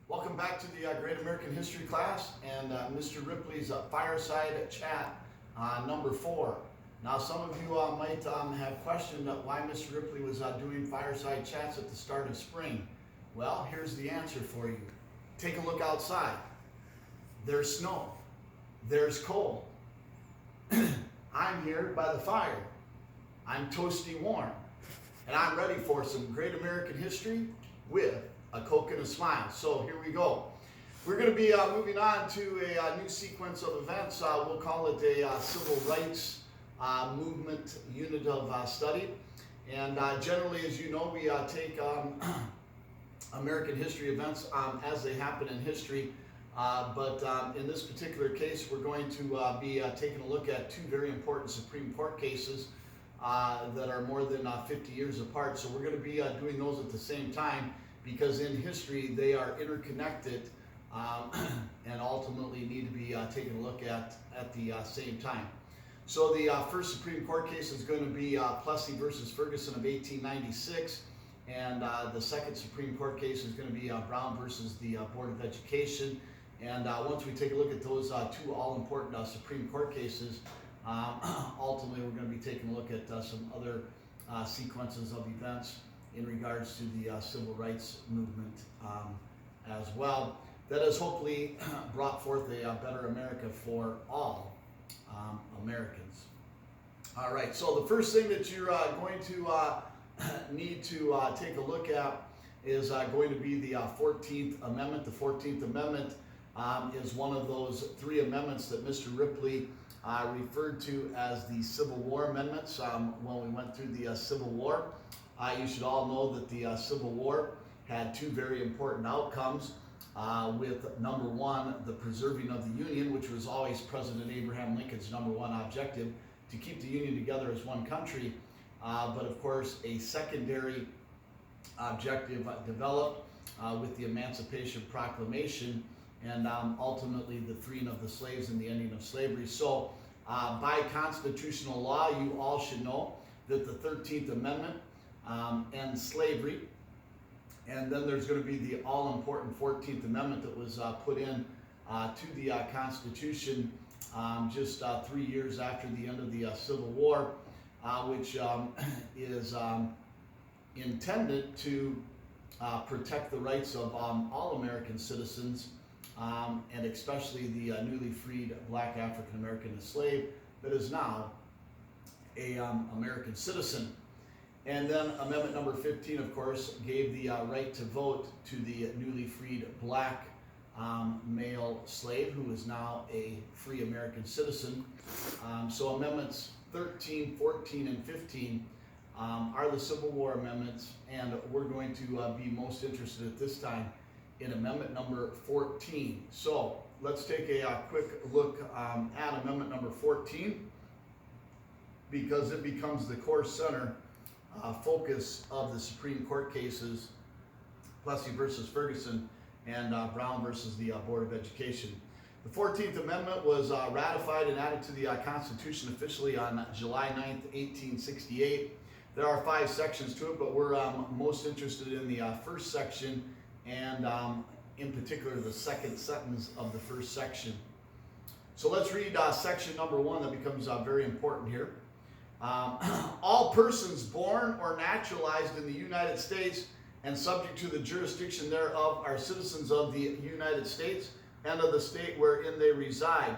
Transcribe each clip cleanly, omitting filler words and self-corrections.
Welcome back to the Great American History class and Mr. Ripley's Fireside Chat number 4. Now some of you might have questioned why Mr. Ripley was doing Fireside Chats at the start of spring. Well, here's the answer for you. Take a look outside. There's snow. There's cold. I'm here by the fire. I'm toasty warm. And I'm ready for some Great American History with a Coke and a smile. So here we go. We're going to be moving on to a new sequence of events. We'll call it a civil rights movement unit of study. And generally, as you know, we take American history events as they happen in history. But in this particular case, we're going to be taking a look at two very important Supreme Court cases that are more than 50 years apart. So we're going to be doing those at the same time, because in history they are interconnected and ultimately need to be taken a look at the same time. So the first Supreme Court case is going to be Plessy versus Ferguson of 1896, and the second Supreme Court case is going to be Brown versus the Board of Education. And once we take a look at those two all-important Supreme Court cases, ultimately we're going to be taking a look at some other sequences of events in regards to the civil rights movement as well, that has hopefully brought forth a better America for all Americans. All right, so the first thing that you're going to need to take a look at is going to be the 14th Amendment. The 14th Amendment is one of those three amendments that Mr. Ripley referred to as the Civil War amendments when we went through the Civil War. You should all know that the Civil War had two very important outcomes, with number one, the preserving of the Union, which was always President Abraham Lincoln's number one objective, to keep the Union together as one country. But of course, a secondary objective developed with the Emancipation Proclamation and ultimately the freeing of the slaves and the ending of slavery. So by constitutional law, you all should know that the 13th Amendment ends slavery. And then there's going to be the all-important 14th Amendment that was put in to the Constitution just 3 years after the end of the Civil War, which is intended to protect the rights of all American citizens, and especially the newly freed black African American slave that is now a American citizen. And then Amendment number 15, of course, gave the right to vote to the newly freed black male slave who is now a free American citizen. So Amendments 13, 14, and 15 are the Civil War amendments, and we're going to be most interested at this time in Amendment number 14. So let's take a quick look at Amendment number 14, because it becomes the core center focus of the Supreme Court cases, Plessy versus Ferguson and Brown versus the Board of Education. The 14th Amendment was ratified and added to the Constitution officially on July 9th, 1868. There are 5 sections to it, but we're most interested in the first section, and in particular the second sentence of the first section. So let's read section number 1 that becomes very important here. All persons born or naturalized in the United States and subject to the jurisdiction thereof are citizens of the United States and of the state wherein they reside.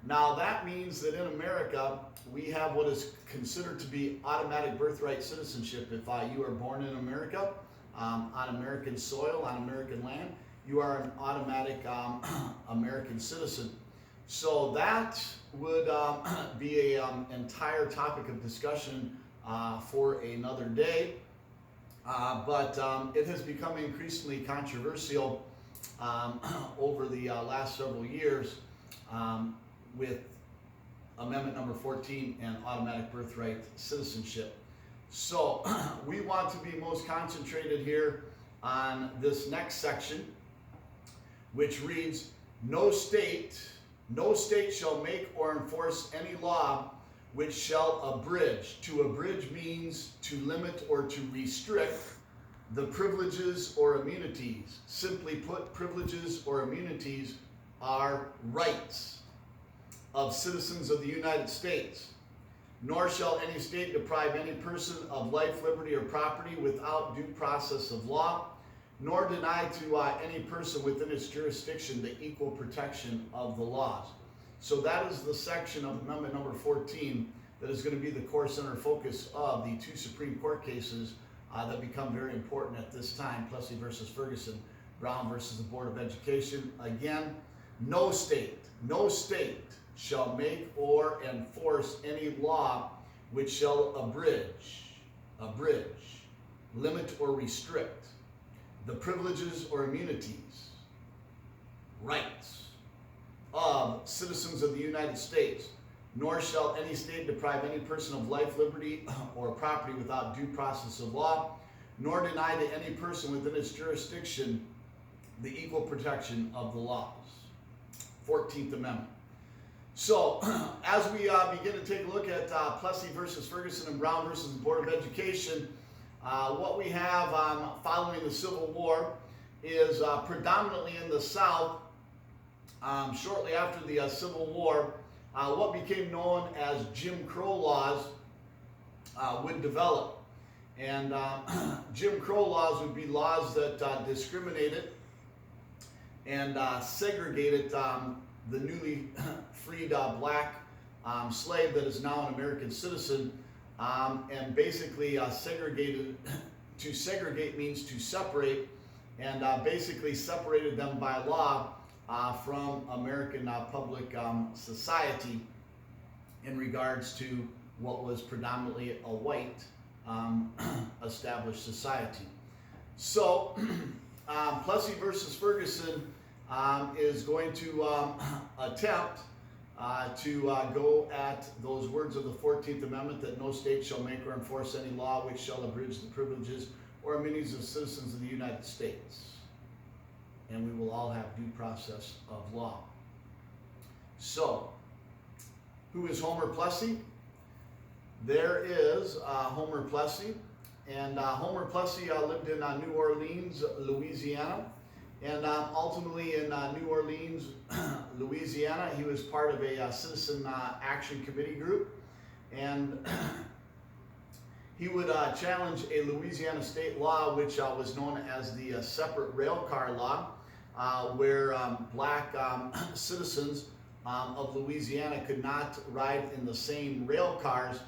Now that means that in America we have what is considered to be automatic birthright citizenship. If you are born in America, on American soil, on American land, you are an automatic American citizen. So that would be an entire topic of discussion for another day, but it has become increasingly controversial over the last several years with Amendment number 14 and automatic birthright citizenship. So we want to be most concentrated here on this next section, which reads, No state shall make or enforce any law which shall abridge. To abridge means to limit or to restrict the privileges or immunities. Simply put, privileges or immunities are rights of citizens of the United States. Nor shall any state deprive any person of life, liberty, or property without due process of law, nor deny to any person within its jurisdiction the equal protection of the laws. So that is the section of Amendment number 14 that is going to be the core center focus of the two Supreme Court cases that become very important at this time, Plessy versus Ferguson, Brown versus the Board of Education. Again, no state shall make or enforce any law which shall abridge, limit, or restrict the privileges or immunities, rights of citizens of the United States, nor shall any state deprive any person of life, liberty, or property without due process of law, nor deny to any person within its jurisdiction the equal protection of the laws. 14th Amendment. So, as we begin to take a look at Plessy versus Ferguson and Brown versus the Board of Education, what we have following the Civil War is predominantly in the South, shortly after the Civil War, what became known as Jim Crow laws would develop. And Jim Crow laws would be laws that discriminated and segregated the newly freed black slave that is now an American citizen, and basically segregated. To segregate means to separate, and basically separated them by law from American public society in regards to what was predominantly a white established society. So Plessy versus Ferguson is going to attempt to go at those words of the 14th Amendment, that no state shall make or enforce any law which shall abridge the privileges or immunities of citizens of the United States. And we will all have due process of law. So, who is Homer Plessy? There is Homer Plessy, and Homer Plessy lived in New Orleans, Louisiana. And ultimately in New Orleans, Louisiana, he was part of a Citizen Action Committee group. And he would challenge a Louisiana state law, which was known as the separate rail car law, where black citizens of Louisiana could not ride in the same rail cars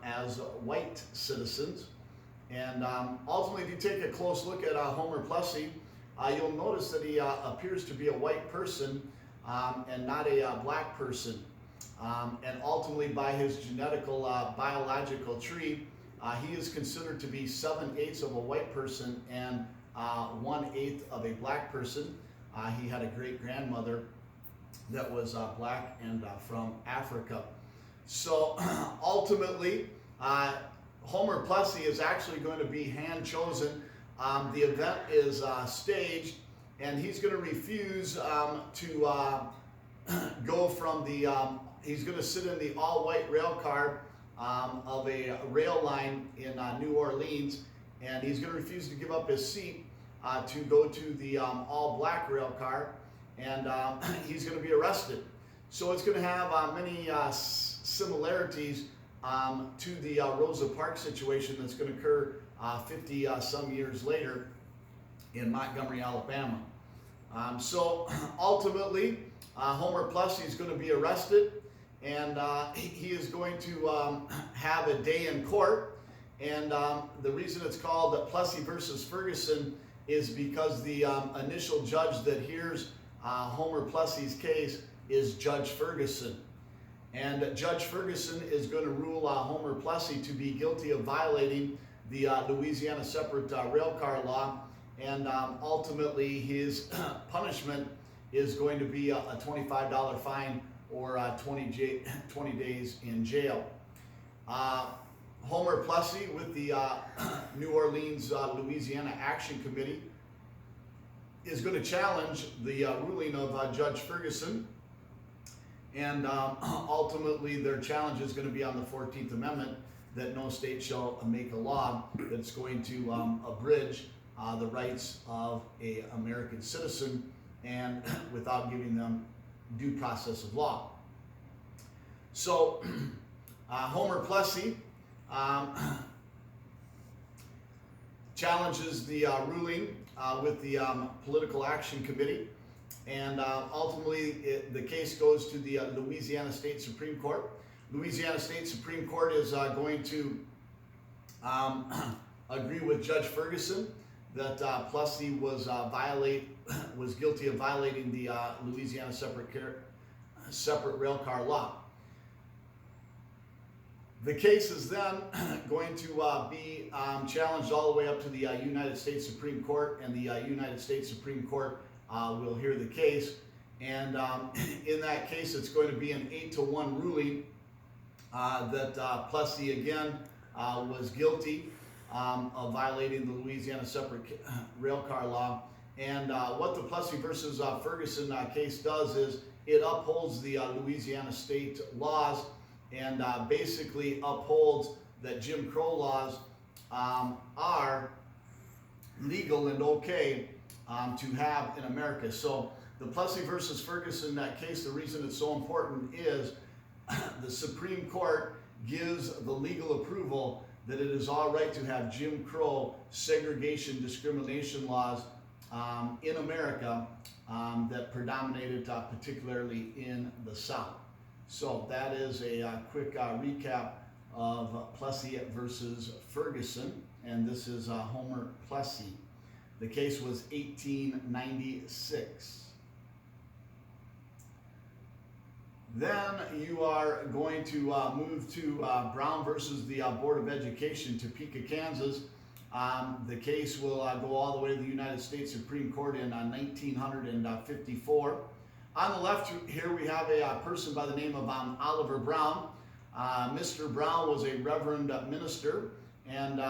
as white citizens. And ultimately, if you take a close look at Homer Plessy, you'll notice that he appears to be a white person and not a black person. And ultimately, by his genetical biological tree, he is considered to be 7/8 of a white person and 1/8 of a black person. He had a great-grandmother that was black and from Africa. So ultimately, Homer Plessy is actually going to be hand-chosen. The event is staged, and he's going to refuse to go from the, he's going to sit in the all-white rail car of a rail line in New Orleans, and he's going to refuse to give up his seat to go to the all-black rail car, and he's going to be arrested. So it's going to have many similarities to the Rosa Parks situation that's going to occur 50 some years later in Montgomery, Alabama. So ultimately, Homer Plessy is going to be arrested, and he is going to have a day in court. And the reason it's called Plessy versus Ferguson is because the initial judge that hears Homer Plessy's case is Judge Ferguson. And Judge Ferguson is going to rule Homer Plessy to be guilty of violating the Louisiana separate rail car law, and ultimately his punishment is going to be a $25 fine or 20 days in jail. Homer Plessy with the New Orleans, Louisiana Action Committee is going to challenge the ruling of Judge Ferguson, and ultimately their challenge is going to be on the 14th Amendment. that no state shall make a law that's going to abridge the rights of an American citizen and without giving them due process of law. So Homer Plessy challenges the ruling with the Political Action Committee, and ultimately the case goes to the Louisiana State Supreme Court. Louisiana State Supreme Court is going to agree with Judge Ferguson that Plessy was guilty of violating the Louisiana separate rail car law. The case is then going to be challenged all the way up to the United States Supreme Court, and the United States Supreme Court will hear the case. And in that case, it's going to be an 8-1 ruling that Plessy again was guilty of violating the Louisiana separate rail car law. And what the Plessy versus Ferguson case does is it upholds the Louisiana state laws, and basically upholds that Jim Crow laws are legal and okay to have in America. So the Plessy versus Ferguson case, the reason it's so important is the Supreme Court gives the legal approval that it is all right to have Jim Crow segregation discrimination laws in America that predominated particularly in the South. So that is a quick recap of Plessy versus Ferguson, and this is Homer Plessy. The case was 1896. Then you are going to move to Brown versus the Board of Education, Topeka, Kansas. The case will go all the way to the United States Supreme Court in 1954. On the left here we have a person by the name of Oliver Brown. Mr. Brown was a reverend minister, and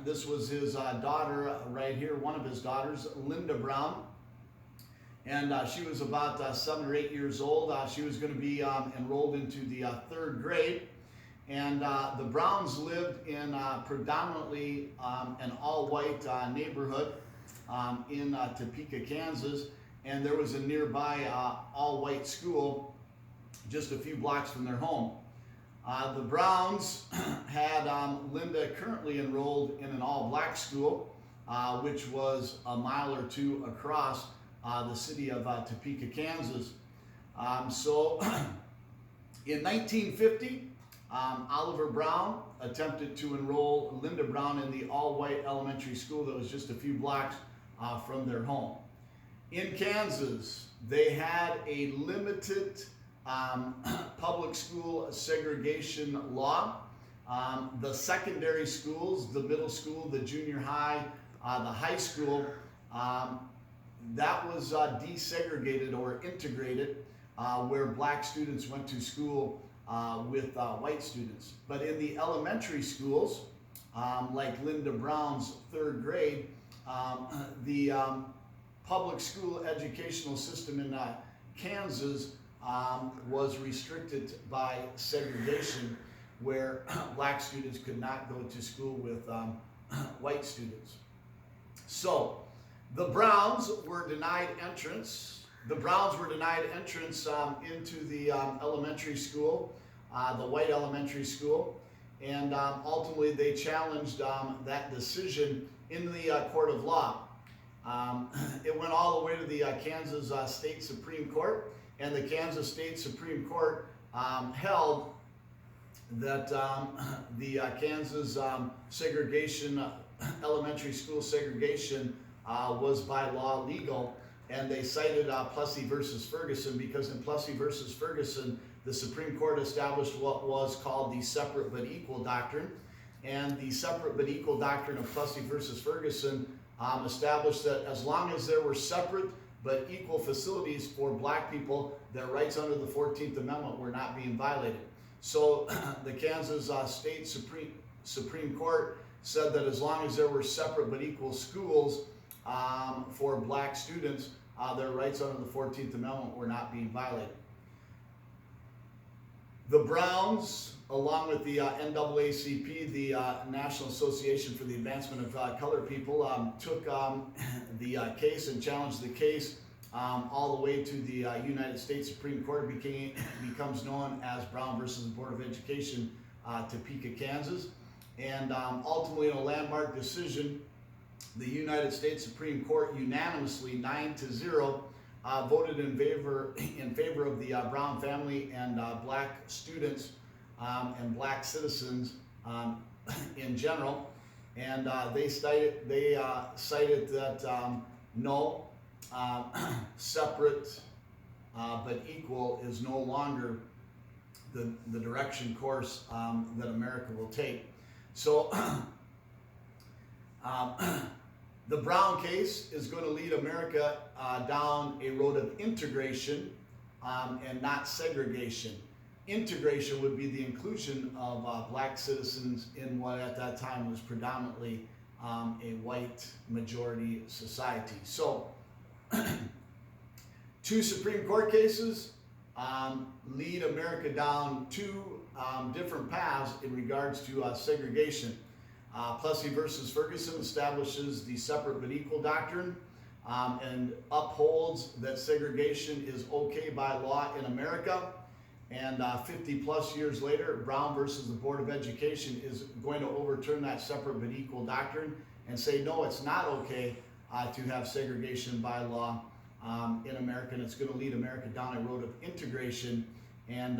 this was his daughter right here, one of his daughters, Linda Brown. And she was about 7 or 8 years old. She was going to be enrolled into the 3rd grade. And the Browns lived in predominantly an all-white neighborhood in Topeka, Kansas. And there was a nearby all-white school just a few blocks from their home. The Browns had Linda currently enrolled in an all-black school, which was a mile or two across the city of Topeka, Kansas. So in 1950, Oliver Brown attempted to enroll Linda Brown in the all-white elementary school that was just a few blocks from their home. In Kansas, they had a limited public school segregation law. The secondary schools, the middle school, the junior high, the high school, that was desegregated or integrated, where black students went to school with white students. But in the elementary schools, like Linda Brown's 3rd grade, the public school educational system in Kansas was restricted by segregation, where black students could not go to school with white students. So the Browns were denied entrance. The Browns were denied entrance into the elementary school, the white elementary school, and ultimately they challenged that decision in the court of law. It went all the way to the Kansas State Supreme Court, and the Kansas State Supreme Court held that the Kansas segregation, elementary school segregation, was by law legal, and they cited Plessy versus Ferguson, because in Plessy versus Ferguson, the Supreme Court established what was called the separate but equal doctrine, and the separate but equal doctrine of Plessy versus Ferguson established that as long as there were separate but equal facilities for black people, their rights under the 14th Amendment were not being violated. So the Kansas State Supreme Court said that as long as there were separate but equal schools for black students, their rights under the 14th Amendment were not being violated. The Browns, along with the NAACP, the National Association for the Advancement of Colored People, took the case and challenged the case all the way to the United States Supreme Court. Becomes known as Brown versus the Board of Education, Topeka, Kansas. And ultimately, in a landmark decision, the United States Supreme Court unanimously 9-0 voted in favor of the Brown family and black students and black citizens in general, and they cited that no, separate but equal is no longer the direction course that America will take. So the Brown case is going to lead America down a road of integration and not segregation. Integration would be the inclusion of black citizens in what at that time was predominantly a white majority society. So, two Supreme Court cases lead America down two different paths in regards to segregation. Plessy versus Ferguson establishes the separate but equal doctrine and upholds that segregation is okay by law in America. And 50 plus years later, Brown versus the Board of Education is going to overturn that separate but equal doctrine and say, no, it's not okay to have segregation by law in America, and it's going to lead America down a road of integration and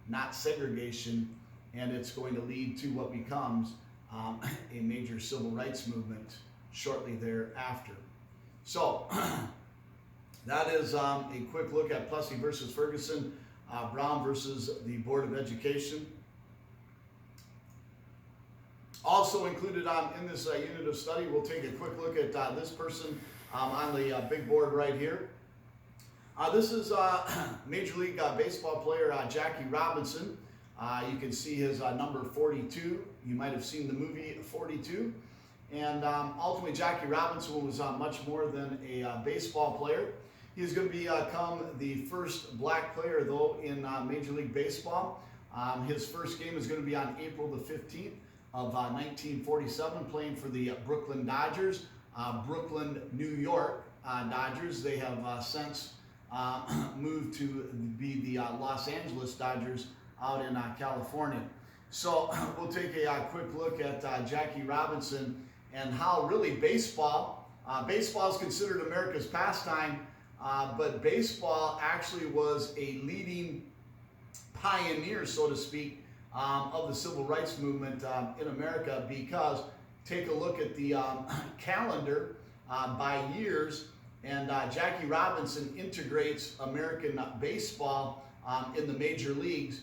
not segregation, and it's going to lead to what becomes a major civil rights movement shortly thereafter. So that is a quick look at Plessy versus Ferguson, Brown versus the Board of Education. Also included in this unit of study, we'll take a quick look at this person on the big board right here. This is Major League Baseball player Jackie Robinson. You can see his number 42. You might have seen the movie 42. And ultimately, Jackie Robinson was much more than a baseball player. He's going to become the first black player, though, in Major League Baseball. His first game is going to be on April the 15th of 1947, playing for the Brooklyn Dodgers. Brooklyn, New York Dodgers. They have since moved to be the Los Angeles Dodgers out in California. So we'll take a quick look at Jackie Robinson and how really baseball is considered America's pastime, but baseball actually was a leading pioneer, so to speak, of the civil rights movement in America, because take a look at the calendar by years, and Jackie Robinson integrates American baseball in the major leagues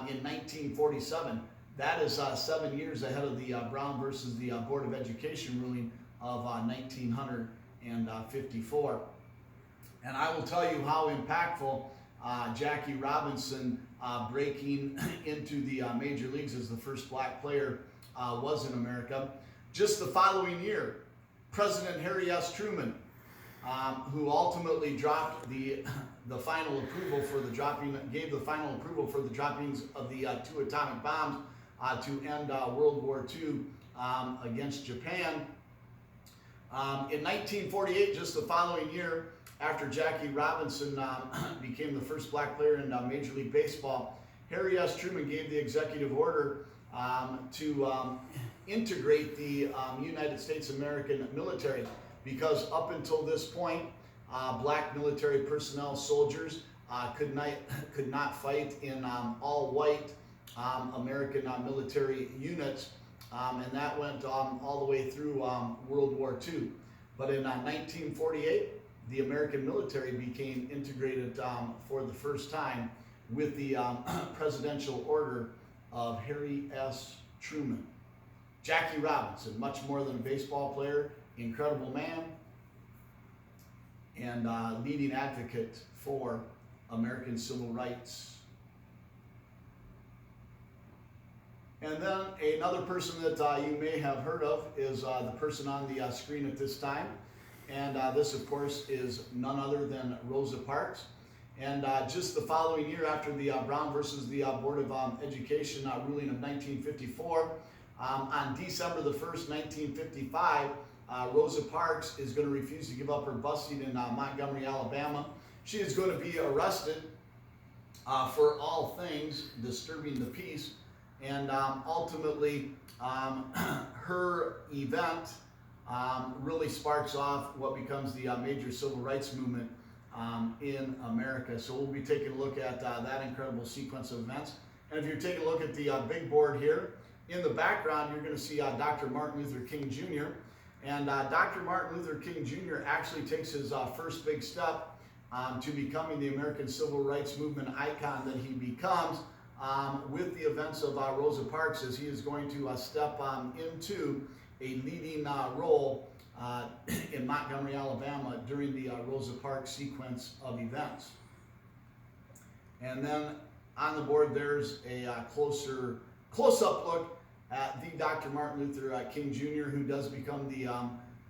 in 1947. That is 7 years ahead of the Brown versus the Board of Education ruling of 1954. And I will tell you how impactful Jackie Robinson breaking into the major leagues as the first black player was in America. Just the following year, President Harry S. Truman, who ultimately dropped the final approval for the gave the final approval for the droppings of the two atomic bombs to end World War II against Japan. In 1948, just the following year, after Jackie Robinson became the first black player in Major League Baseball, Harry S. Truman gave the executive order to integrate the United States American military, because up until this point, black military personnel, soldiers, could not fight in all white American military units, and that went all the way through World War II. But in 1948, the American military became integrated for the first time with the presidential order of Harry S. Truman. Jackie Robinson, much more than a baseball player, incredible man, and leading advocate for American civil rights. And then another person that you may have heard of is the person on the screen at this time. And this, of course, is none other than Rosa Parks. And just the following year, after the Brown versus the Board of Education ruling of 1954, on December the 1st, 1955, Rosa Parks is going to refuse to give up her bus seat in Montgomery, Alabama. She is going to be arrested for all things disturbing the peace, and ultimately her event really sparks off what becomes the major civil rights movement in America. So we'll be taking a look at that incredible sequence of events. And if you're taking a look at the big board here, in the background you're going to see Dr. Martin Luther King Jr. And Dr. Martin Luther King Jr. actually takes his first big step to becoming the American civil rights movement icon that he becomes with the events of Rosa Parks, as he is going to step into a leading role in Montgomery, Alabama during the Rosa Parks sequence of events. And then on the board there's a close-up look at the Dr. Martin Luther King Jr., who does become the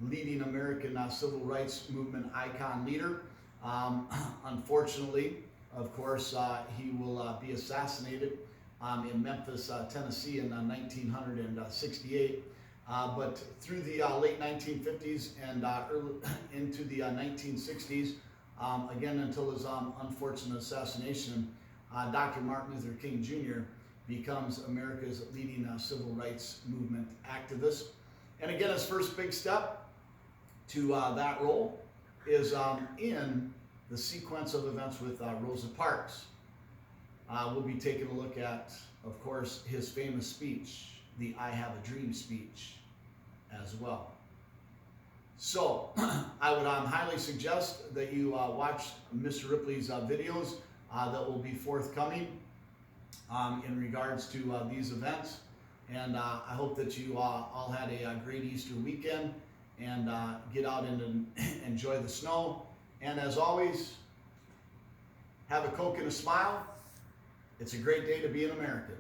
leading American civil rights movement icon leader. Unfortunately, of course, he will be assassinated in Memphis, Tennessee in 1968. But through the late 1950s and early into the 1960s, again until his unfortunate assassination, Dr. Martin Luther King Jr. becomes America's leading civil rights movement activist. And again, his first big step to that role is in the sequence of events with Rosa Parks. We'll be taking a look at, of course, his famous speech, the I Have a Dream speech, as well. So I would highly suggest that you watch Mr. Ripley's videos that will be forthcoming in regards to these events. And I hope that you all had a great Easter weekend and get out and enjoy the snow. And as always, have a Coke and a smile. It's a great day to be an American.